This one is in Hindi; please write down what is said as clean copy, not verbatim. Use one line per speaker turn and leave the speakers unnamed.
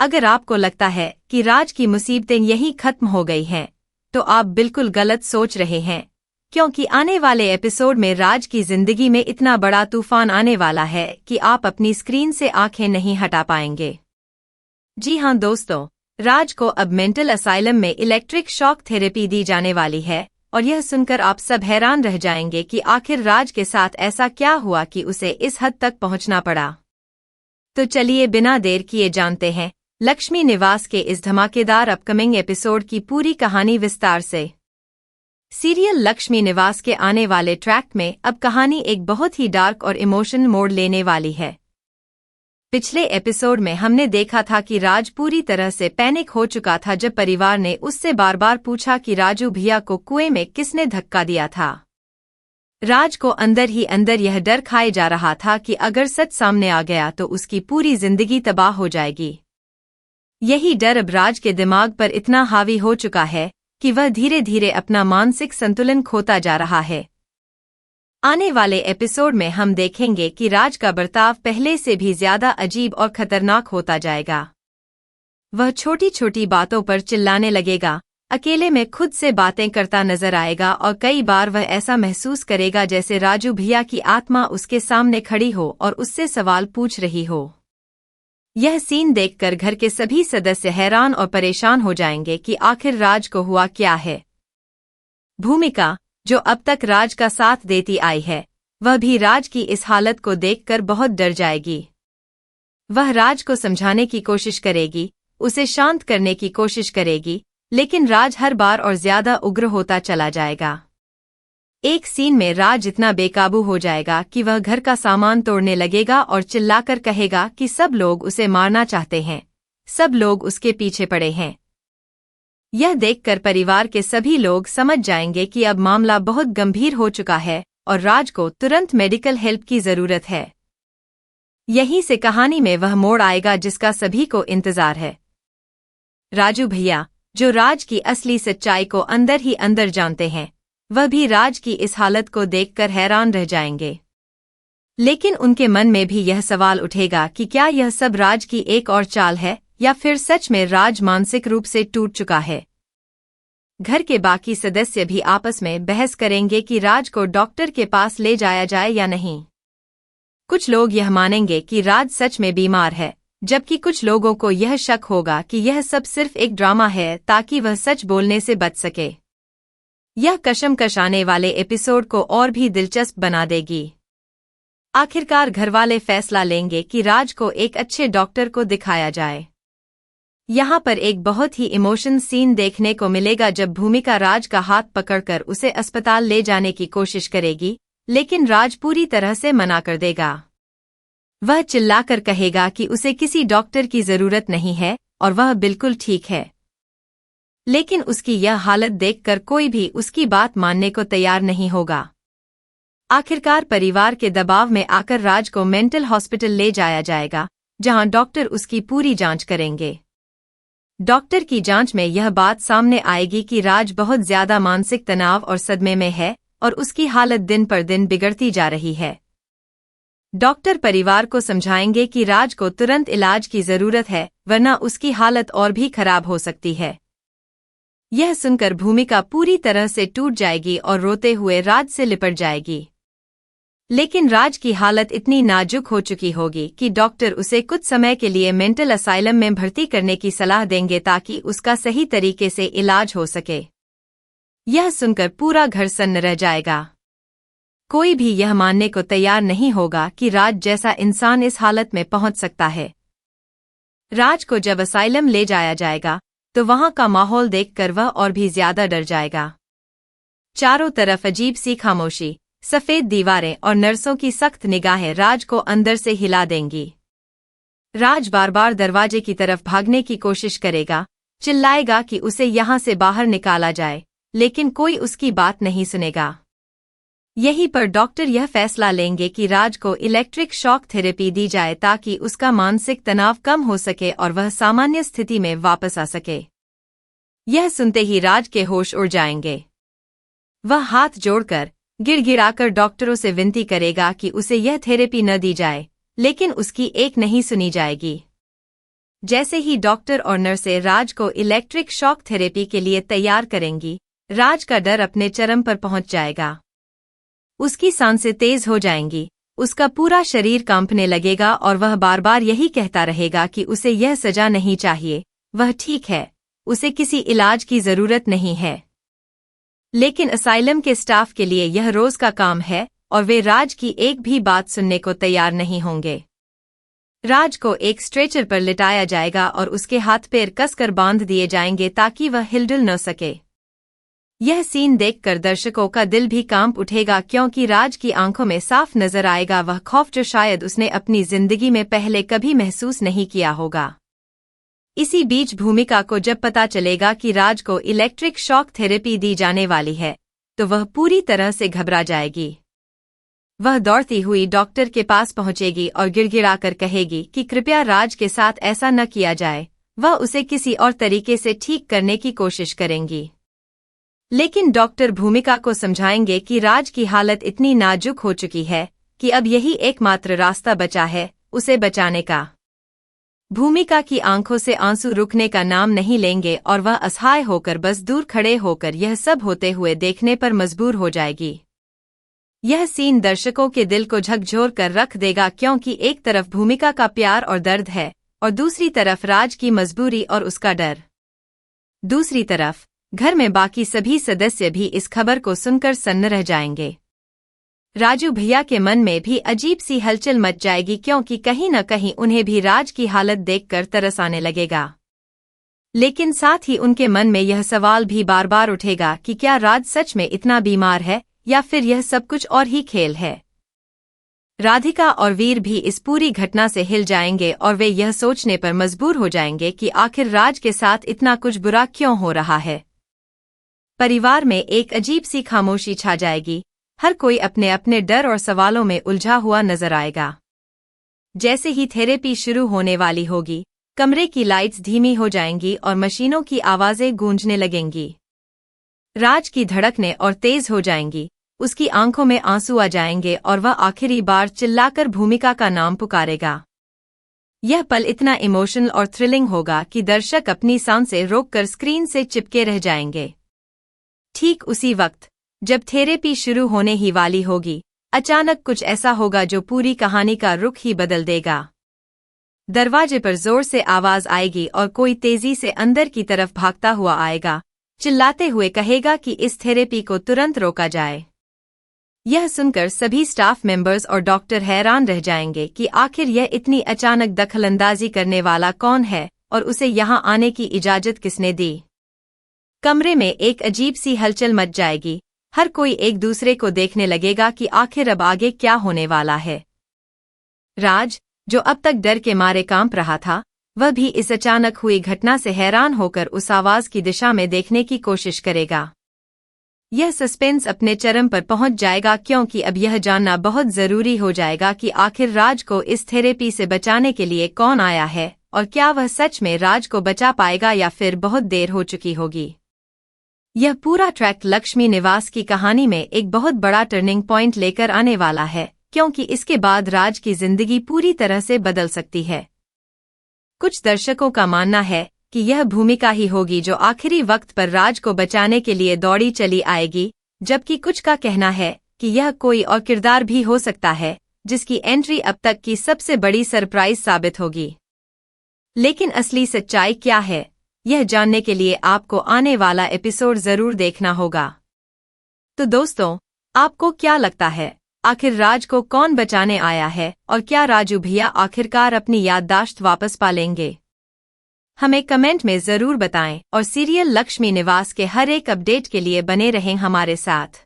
अगर आपको लगता है कि राज की मुसीबतें यहीं खत्म हो गई हैं, तो आप बिल्कुल गलत सोच रहे हैं, क्योंकि आने वाले एपिसोड में राज की जिंदगी में इतना बड़ा तूफान आने वाला है कि आप अपनी स्क्रीन से आंखें नहीं हटा पाएंगे। जी हां दोस्तों, राज को अब मेंटल असाइलम में इलेक्ट्रिक शॉक थेरेपी दी जाने वाली है, और यह सुनकर आप सब हैरान रह जाएंगे कि आखिर राज के साथ ऐसा क्या हुआ कि उसे इस हद तक पहुंचना पड़ा। तो चलिए बिना देर किए जानते हैं लक्ष्मी निवास के इस धमाकेदार अपकमिंग एपिसोड की पूरी कहानी विस्तार से। सीरियल लक्ष्मी निवास के आने वाले ट्रैक में अब कहानी एक बहुत ही डार्क और इमोशनल मोड़ लेने वाली है। पिछले एपिसोड में हमने देखा था कि राज पूरी तरह से पैनिक हो चुका था जब परिवार ने उससे बार बार पूछा कि राजू भैया को कुएं में किसने धक्का दिया था। राज को अंदर ही अंदर यह डर खाए जा रहा था कि अगर सच सामने आ गया तो उसकी पूरी जिंदगी तबाह हो जाएगी। यही डर अब राज के दिमाग पर इतना हावी हो चुका है कि वह धीरे धीरे अपना मानसिक संतुलन खोता जा रहा है। आने वाले एपिसोड में हम देखेंगे कि राज का बर्ताव पहले से भी ज्यादा अजीब और खतरनाक होता जाएगा। वह छोटी छोटी बातों पर चिल्लाने लगेगा, अकेले में खुद से बातें करता नजर आएगा और कई बार वह ऐसा महसूस करेगा जैसे राजू भैया की आत्मा उसके सामने खड़ी हो और उससे सवाल पूछ रही हो। यह सीन देखकर घर के सभी सदस्य हैरान और परेशान हो जाएंगे कि आखिर राज को हुआ क्या है। भूमिका, जो अब तक राज का साथ देती आई है, वह भी राज की इस हालत को देखकर बहुत डर जाएगी। वह राज को समझाने की कोशिश करेगी, उसे शांत करने की कोशिश करेगी, लेकिन राज हर बार और ज्यादा उग्र होता चला जाएगा। एक सीन में राज इतना बेकाबू हो जाएगा कि वह घर का सामान तोड़ने लगेगा और चिल्लाकर कहेगा कि सब लोग उसे मारना चाहते हैं, सब लोग उसके पीछे पड़े हैं। यह देखकर परिवार के सभी लोग समझ जाएंगे कि अब मामला बहुत गंभीर हो चुका है और राज को तुरंत मेडिकल हेल्प की जरूरत है। यहीं से कहानी में वह मोड़ आएगा जिसका सभी को इंतजार है। राजू भैया, जो राज की असली सच्चाई को अंदर ही अंदर जानते हैं, वह भी राज की इस हालत को देखकर हैरान रह जाएंगे। लेकिन उनके मन में भी यह सवाल उठेगा कि क्या यह सब राज की एक और चाल है या फिर सच में राज मानसिक रूप से टूट चुका है। घर के बाकी सदस्य भी आपस में बहस करेंगे कि राज को डॉक्टर के पास ले जाया जाए या नहीं। कुछ लोग यह मानेंगे कि राज सच में बीमार है, जबकि कुछ लोगों को यह शक होगा कि यह सब सिर्फ एक ड्रामा है ताकि वह सच बोलने से बच सके। यह कशमकश आने वाले एपिसोड को और भी दिलचस्प बना देगी। आखिरकार घरवाले फैसला लेंगे कि राज को एक अच्छे डॉक्टर को दिखाया जाए। यहाँ पर एक बहुत ही इमोशनल सीन देखने को मिलेगा जब भूमिका राज का हाथ पकड़कर उसे अस्पताल ले जाने की कोशिश करेगी, लेकिन राज पूरी तरह से मना कर देगा। वह चिल्लाकर कहेगा कि उसे किसी डॉक्टर की जरूरत नहीं है और वह बिल्कुल ठीक है। लेकिन उसकी यह हालत देखकर कोई भी उसकी बात मानने को तैयार नहीं होगा। आखिरकार परिवार के दबाव में आकर राज को मेंटल हॉस्पिटल ले जाया जाएगा, जहां डॉक्टर उसकी पूरी जांच करेंगे। डॉक्टर की जांच में यह बात सामने आएगी कि राज बहुत ज्यादा मानसिक तनाव और सदमे में है और उसकी हालत दिन पर दिन बिगड़ती जा रही है। डॉक्टर परिवार को समझाएंगे कि राज को तुरंत इलाज की जरूरत है, वरना उसकी हालत और भी खराब हो सकती है। यह सुनकर भूमिका पूरी तरह से टूट जाएगी और रोते हुए राज से लिपट जाएगी। लेकिन राज की हालत इतनी नाजुक हो चुकी होगी कि डॉक्टर उसे कुछ समय के लिए मेंटल असाइलम में भर्ती करने की सलाह देंगे ताकि उसका सही तरीके से इलाज हो सके। यह सुनकर पूरा घर सन्न रह जाएगा। कोई भी यह मानने को तैयार नहीं होगा कि राज जैसा इंसान इस हालत में पहुंच सकता है। राज को जब असाइलम ले जाया जाएगा तो वहां का माहौल देखकर वह और भी ज्यादा डर जाएगा। चारों तरफ अजीब सी खामोशी, सफेद दीवारें और नर्सों की सख्त निगाहें राज को अंदर से हिला देंगी। राज बार बार दरवाजे की तरफ भागने की कोशिश करेगा, चिल्लाएगा कि उसे यहां से बाहर निकाला जाए, लेकिन कोई उसकी बात नहीं सुनेगा। यहीं पर डॉक्टर यह फैसला लेंगे कि राज को इलेक्ट्रिक शॉक थेरेपी दी जाए ताकि उसका मानसिक तनाव कम हो सके और वह सामान्य स्थिति में वापस आ सके। यह सुनते ही राज के होश उड़ जाएंगे। वह हाथ जोड़कर गिड़गिड़ाकर डॉक्टरों से विनती करेगा कि उसे यह थेरेपी न दी जाए, लेकिन उसकी एक नहीं सुनी जाएगी। जैसे ही डॉक्टर और नर्सें राज को इलेक्ट्रिक शॉक थेरेपी के लिए तैयार करेंगी, राज का डर अपने चरम पर पहुंच जाएगा। उसकी सांसें तेज हो जाएंगी, उसका पूरा शरीर कांपने लगेगा और वह बार बार यही कहता रहेगा कि उसे यह सजा नहीं चाहिए, वह ठीक है, उसे किसी इलाज की जरूरत नहीं है। लेकिन असाइलम के स्टाफ के लिए यह रोज का काम है और वे राज की एक भी बात सुनने को तैयार नहीं होंगे। राज को एक स्ट्रेचर पर लिटाया जाएगा और उसके हाथ पैर कसकर बांध दिए जाएंगे ताकि वह हिलडुल न सके। यह सीन देखकर दर्शकों का दिल भी कांप उठेगा, क्योंकि राज की आंखों में साफ नजर आएगा वह खौफ जो शायद उसने अपनी जिंदगी में पहले कभी महसूस नहीं किया होगा। इसी बीच भूमिका को जब पता चलेगा कि राज को इलेक्ट्रिक शॉक थेरेपी दी जाने वाली है, तो वह पूरी तरह से घबरा जाएगी। वह दौड़ती हुई डॉक्टर के पास पहुंचेगी और गिड़गिड़ाकर कहेगी कि कृपया राज के साथ ऐसा न किया जाए, वह उसे किसी और तरीके से ठीक करने की कोशिश करेंगी। लेकिन डॉक्टर भूमिका को समझाएंगे कि राज की हालत इतनी नाजुक हो चुकी है कि अब यही एकमात्र रास्ता बचा है उसे बचाने का। भूमिका की आंखों से आंसू रुकने का नाम नहीं लेंगे और वह असहाय होकर बस दूर खड़े होकर यह सब होते हुए देखने पर मजबूर हो जाएगी। यह सीन दर्शकों के दिल को झकझोर कर रख देगा, क्योंकि एक तरफ भूमिका का प्यार और दर्द है और दूसरी तरफ राज की मजबूरी और उसका डर। दूसरी तरफ घर में बाकी सभी सदस्य भी इस खबर को सुनकर सन्न रह जाएंगे। राजू भैया के मन में भी अजीब सी हलचल मच जाएगी, क्योंकि कहीं न कहीं उन्हें भी राज की हालत देखकर तरस आने लगेगा। लेकिन साथ ही उनके मन में यह सवाल भी बार बार उठेगा कि क्या राज सच में इतना बीमार है या फिर यह सब कुछ और ही खेल है। राधिका और वीर भी इस पूरी घटना से हिल जाएंगे और वे यह सोचने पर मजबूर हो जाएंगे कि आखिर राज के साथ इतना कुछ बुरा क्यों हो रहा है। परिवार में एक अजीब सी खामोशी छा जाएगी, हर कोई अपने अपने डर और सवालों में उलझा हुआ नजर आएगा। जैसे ही थेरेपी शुरू होने वाली होगी, कमरे की लाइट्स धीमी हो जाएंगी और मशीनों की आवाजें गूंजने लगेंगी। राज की धड़कनें और तेज हो जाएंगी, उसकी आंखों में आंसू आ जाएंगे और वह आखिरी बार चिल्लाकर भूमिका का नाम पुकारेगा। यह पल इतना इमोशनल और थ्रिलिंग होगा कि दर्शक अपनी सांसें रोककर स्क्रीन से चिपके रह जाएंगे। ठीक उसी वक्त जब थेरेपी शुरू होने ही वाली होगी, अचानक कुछ ऐसा होगा जो पूरी कहानी का रुख ही बदल देगा। दरवाजे पर जोर से आवाज आएगी और कोई तेजी से अंदर की तरफ भागता हुआ आएगा, चिल्लाते हुए कहेगा कि इस थेरेपी को तुरंत रोका जाए। यह सुनकर सभी स्टाफ मेंबर्स और डॉक्टर हैरान रह जाएंगे कि आखिर यह इतनी अचानक दखलंदाजी करने वाला कौन है और उसे यहां आने की इजाजत किसने दी। कमरे में एक अजीब सी हलचल मच जाएगी, हर कोई एक दूसरे को देखने लगेगा कि आखिर अब आगे क्या होने वाला है। राज, जो अब तक डर के मारे कांप रहा था, वह भी इस अचानक हुई घटना से हैरान होकर उस आवाज की दिशा में देखने की कोशिश करेगा। यह सस्पेंस अपने चरम पर पहुंच जाएगा, क्योंकि अब यह जानना बहुत जरूरी हो जाएगा कि आखिर राज को इस थेरेपी से बचाने के लिए कौन आया है और क्या वह सच में राज को बचा पाएगा या फिर बहुत देर हो चुकी होगी। यह पूरा ट्रैक लक्ष्मी निवास की कहानी में एक बहुत बड़ा टर्निंग पॉइंट लेकर आने वाला है, क्योंकि इसके बाद राज की जिंदगी पूरी तरह से बदल सकती है। कुछ दर्शकों का मानना है कि यह भूमिका ही होगी जो आखिरी वक्त पर राज को बचाने के लिए दौड़ी चली आएगी, जबकि कुछ का कहना है कि यह कोई और किरदार भी हो सकता है जिसकी एंट्री अब तक की सबसे बड़ी सरप्राइज साबित होगी। लेकिन असली सच्चाई क्या है, यह जानने के लिए आपको आने वाला एपिसोड जरूर देखना होगा। तो दोस्तों, आपको क्या लगता है, आखिर राज को कौन बचाने आया है और क्या राजू भैया आखिरकार अपनी याददाश्त वापस पा लेंगे? हमें कमेंट में जरूर बताएं और सीरियल लक्ष्मी निवास के हर एक अपडेट के लिए बने रहें हमारे साथ।